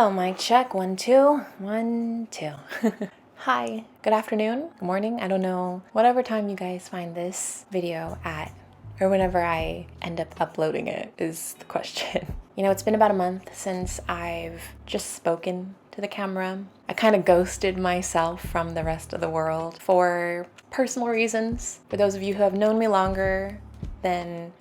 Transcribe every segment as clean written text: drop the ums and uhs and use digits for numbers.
Oh, mic check, 1, 2, 1, 2. Hi, good afternoon, good morning, I don't know, whatever time you guys find this video at, or whenever I end up uploading it is the question. You know, it's been about a month since I've just spoken to the camera. I kind of ghosted myself from the rest of the world for personal reasons. For those of you who have known me longer than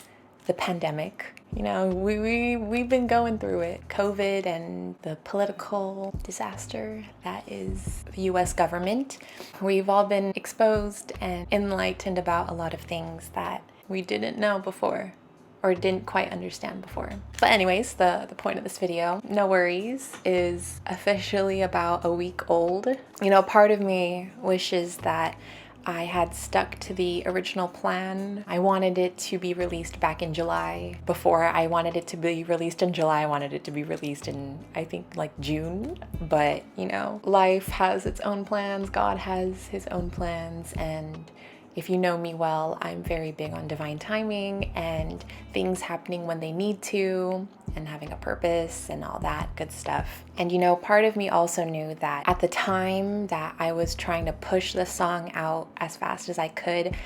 the pandemic, you know, we've been going through it. COVID and the political disaster that is the US government. We've all been exposed and enlightened about a lot of things that we didn't know before or didn't quite understand before. But anyways, the point of this video, no worries, is officially about a week old. You know, part of me wishes that I had stuck to the original plan. I wanted it to be released back in July. Before I wanted it to be released in July, I wanted it to be released in, I think, like June. But, you know, life has its own plans, God has his own plans, and if you know me well, I'm very big on divine timing and things happening when they need to and having a purpose and all that good stuff. And you know, part of me also knew that at the time that I was trying to push the song out as fast as I could,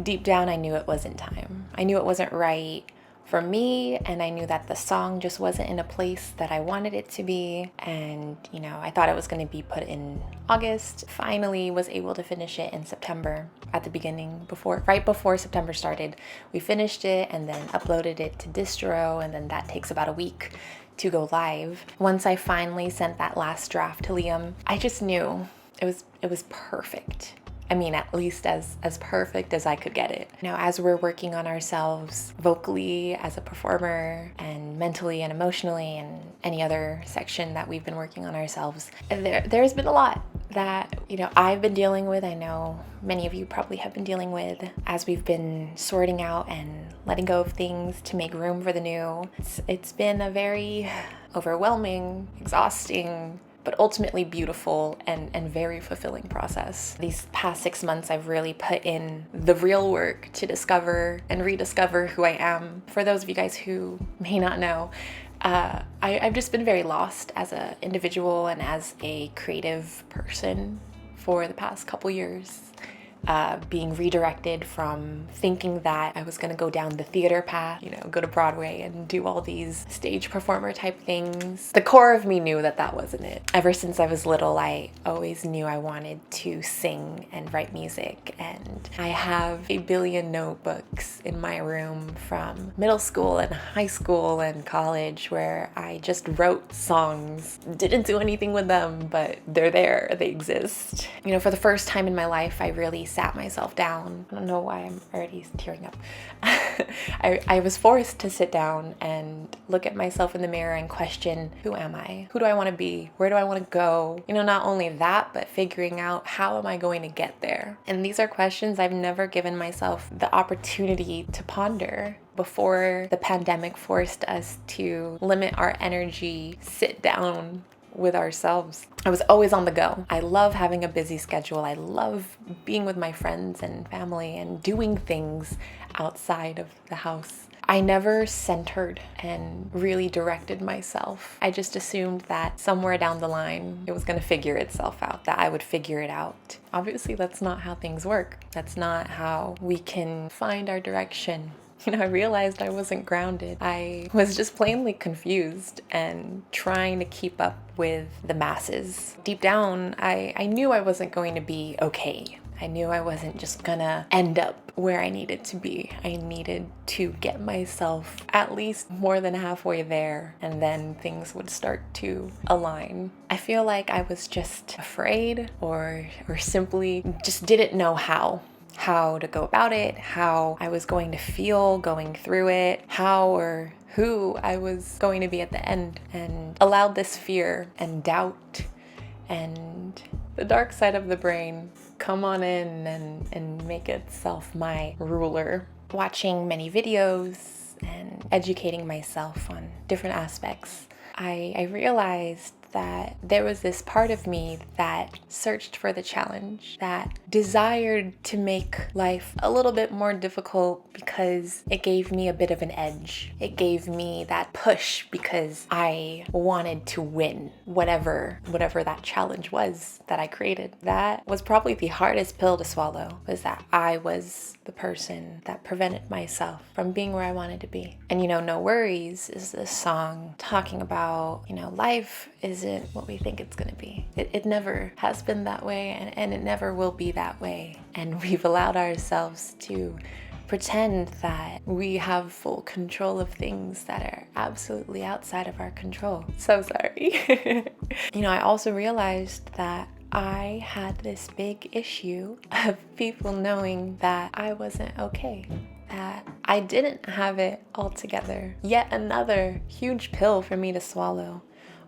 deep down I knew it wasn't time. I knew it wasn't right for me, and I knew that the song just wasn't in a place that I wanted it to be. And you know, I thought it was going to be put in August. Finally was able to finish it in September at the beginning, right before September started. We finished it and then uploaded it to distro, and then that takes about a week to go live. Once I finally sent that last draft to Liam, I just knew it was perfect. I mean, at least as perfect as I could get it. Now, as we're working on ourselves vocally as a performer and mentally and emotionally and any other section that we've been working on ourselves, there's been a lot that, you know, I've been dealing with. I know many of you probably have been dealing with as we've been sorting out and letting go of things to make room for the new. It's been a very overwhelming, exhausting, but ultimately beautiful and very fulfilling process. These past 6 months, I've really put in the real work to discover and rediscover who I am. For those of you guys who may not know, I've just been very lost as an individual and as a creative person for the past couple years. Being redirected from thinking that I was going to go down the theater path, you know, go to Broadway and do all these stage performer type things. The core of me knew that that wasn't it. Ever since I was little, I always knew I wanted to sing and write music, and I have a billion notebooks in my room from middle school and high school and college where I just wrote songs. Didn't do anything with them, but they're there, they exist. You know, for the first time in my life, I really sat myself down. I don't know why I'm already tearing up. I was forced to sit down and look at myself in the mirror and question, who am I? Who do I want to be? Where do I want to go? You know, not only that, but figuring out how am I going to get there? And these are questions I've never given myself the opportunity to ponder before the pandemic forced us to limit our energy, sit down with ourselves. I was always on the go. I love having a busy schedule. I love being with my friends and family and doing things outside of the house. I never centered and really directed myself. I just assumed that somewhere down the line it was going to figure itself out, that I would figure it out. Obviously, that's not how things work. That's not how we can find our direction. You know, I realized I wasn't grounded. I was just plainly confused and trying to keep up with the masses. Deep down, I knew I wasn't going to be okay. I knew I wasn't just gonna end up where I needed to be. I needed to get myself at least more than halfway there, and then things would start to align. I feel like I was just afraid or simply just didn't know how to go about it, how I was going to feel going through it, how or who I was going to be at the end, and allowed this fear and doubt and the dark side of the brain come on in and make itself my ruler. Watching many videos and educating myself on different aspects, I realized that there was this part of me that searched for the challenge, that desired to make life a little bit more difficult because it gave me a bit of an edge. It gave me that push because I wanted to win whatever that challenge was that I created. That was probably the hardest pill to swallow, was that I was the person that prevented myself from being where I wanted to be. And No Worries is this song talking about, life isn't what we think it's gonna be. It never has been that way, and it never will be that way. And we've allowed ourselves to pretend that we have full control of things that are absolutely outside of our control. So sorry. I also realized that I had this big issue of people knowing that I wasn't okay, that I didn't have it all together. Yet another huge pill for me to swallow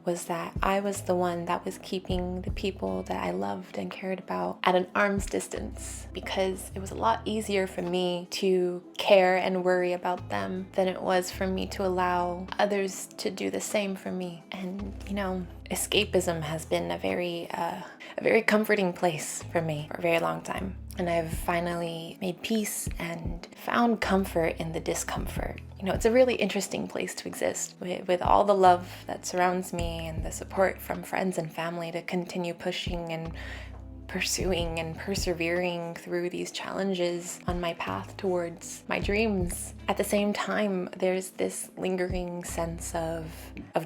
was that I was the one that was keeping the people that I loved and cared about at an arm's distance, because it was a lot easier for me to care and worry about them than it was for me to allow others to do the same for me. And escapism has been a very comforting place for me for a very long time. And I've finally made peace and found comfort in the discomfort. It's a really interesting place to exist with all the love that surrounds me and the support from friends and family to continue pushing and pursuing and persevering through these challenges on my path towards my dreams. At the same time, there's this lingering sense of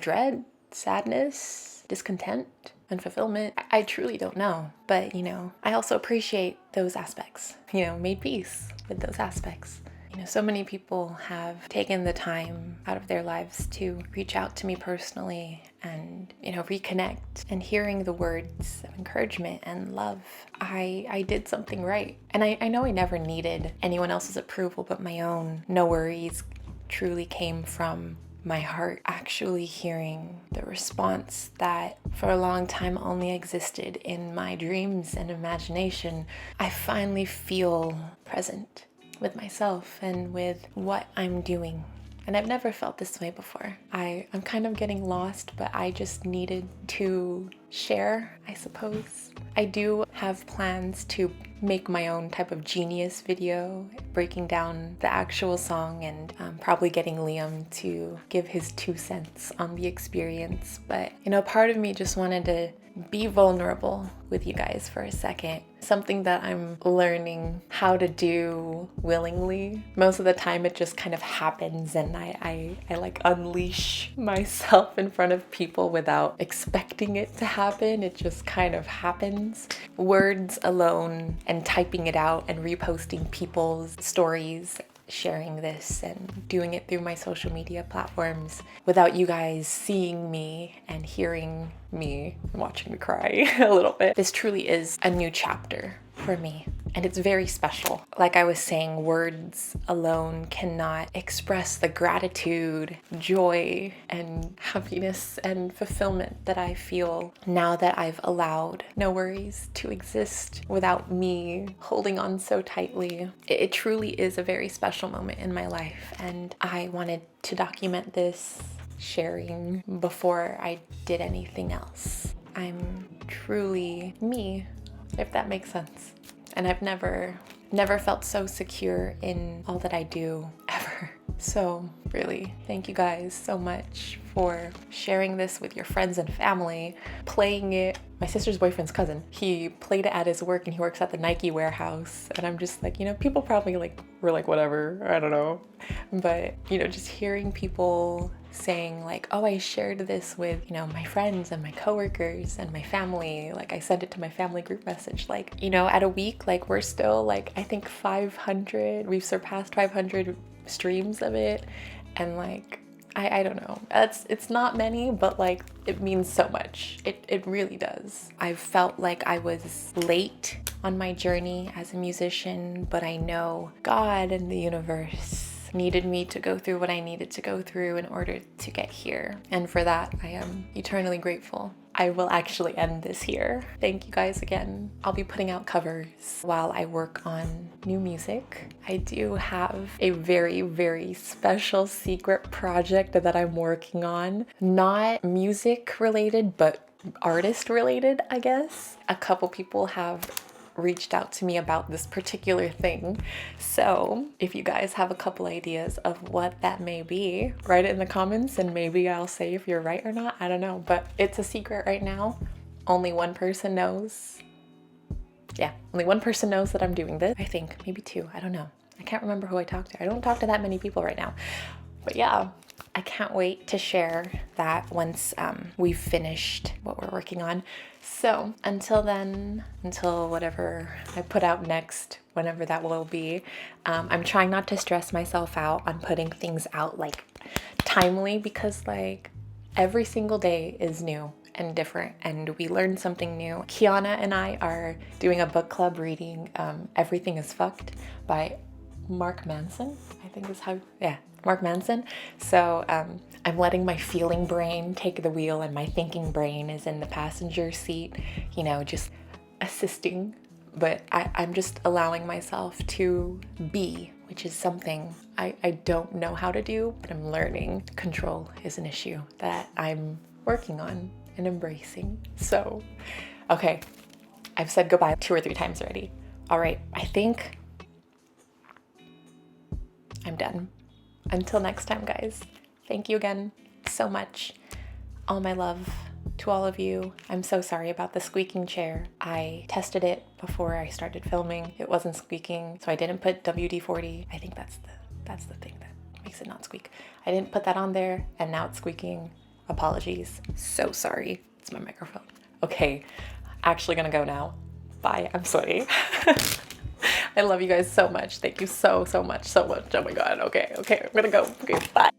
dread, sadness, discontent, unfulfillment. I truly don't know, but I also appreciate those aspects, made peace with those aspects. So many people have taken the time out of their lives to reach out to me personally and, reconnect. And hearing the words of encouragement and love, I did something right. And I know I never needed anyone else's approval but my own. No Worries truly came from my heart actually hearing the response that for a long time only existed in my dreams and imagination. I finally feel present with myself and with what I'm doing. And I've never felt this way before. I'm kind of getting lost, but I just needed to share, I suppose. I do have plans to make my own type of genius video breaking down the actual song and probably getting Liam to give his 2 cents on the experience. But, part of me just wanted to be vulnerable with you guys for a second. Something that I'm learning how to do willingly. Most of the time it just kind of happens and I like unleash myself in front of people without expecting it to happen. It just kind of happens. Words alone and typing it out and reposting people's stories, sharing this and doing it through my social media platforms without you guys seeing me and hearing me, watching me cry a little bit. This truly is a new chapter for me, and it's very special. Like I was saying, words alone cannot express the gratitude, joy, and happiness and fulfillment that I feel now that I've allowed No Worries to exist without me holding on so tightly. It truly is a very special moment in my life, and I wanted to document this sharing before I did anything else. I'm truly me, if that makes sense. And I've never felt so secure in all that I do, ever. So really, thank you guys so much for sharing this with your friends and family, playing it. My sister's boyfriend's cousin, he played it at his work and he works at the Nike warehouse. And I'm just like, people probably were like, whatever, I don't know. But, just hearing people saying like, oh, I shared this with, my friends and my coworkers and my family. Like I sent it to my family group message. Like, at a week, like we're still like, I think 500, we've surpassed 500 streams of it. And like, I don't know. It's not many, but like it means so much. It really does. I've felt like I was late on my journey as a musician, but I know God and the universe needed me to go through what I needed to go through in order to get here. And for that, I am eternally grateful. I will actually end this here. Thank you guys again. I'll be putting out covers while I work on new music. I do have a very, very special secret project that I'm working on. Not music related, but artist related, I guess. A couple people have reached out to me about this particular thing. So if you guys have a couple ideas of what that may be, write it in the comments and maybe I'll say if you're right or not. I don't know, but it's a secret right now. Only one person knows. Yeah, only one person knows that I'm doing this. I think, maybe two, I don't know. I can't remember who I talked to. I don't talk to that many people right now. But yeah, I can't wait to share that once we've finished what we're working on. So until then, until whatever I put out next, whenever that will be, I'm trying not to stress myself out on putting things out like timely, because like every single day is new and different and we learn something new. Kiana and I are doing a book club reading Everything is Fucked by Mark Manson, I think is how, yeah, Mark Manson. So I'm letting my feeling brain take the wheel and my thinking brain is in the passenger seat, you know, just assisting. But I'm just allowing myself to be, which is something I don't know how to do, but I'm learning. Control is an issue that I'm working on and embracing. So, okay, I've said goodbye 2 or 3 times already. All right, I think I'm done. Until next time, guys, thank you again so much. All my love to all of you. I'm so sorry about the squeaking chair. I tested it before I started filming. It wasn't squeaking, so I didn't put WD-40. I think that's the thing that makes it not squeak. I didn't put that on there, and now it's squeaking. Apologies. So sorry. It's my microphone. Okay, actually gonna go now. Bye. I'm sweaty. I love you guys so much. Thank you so much. Oh my god. Okay, I'm gonna go. Okay, bye.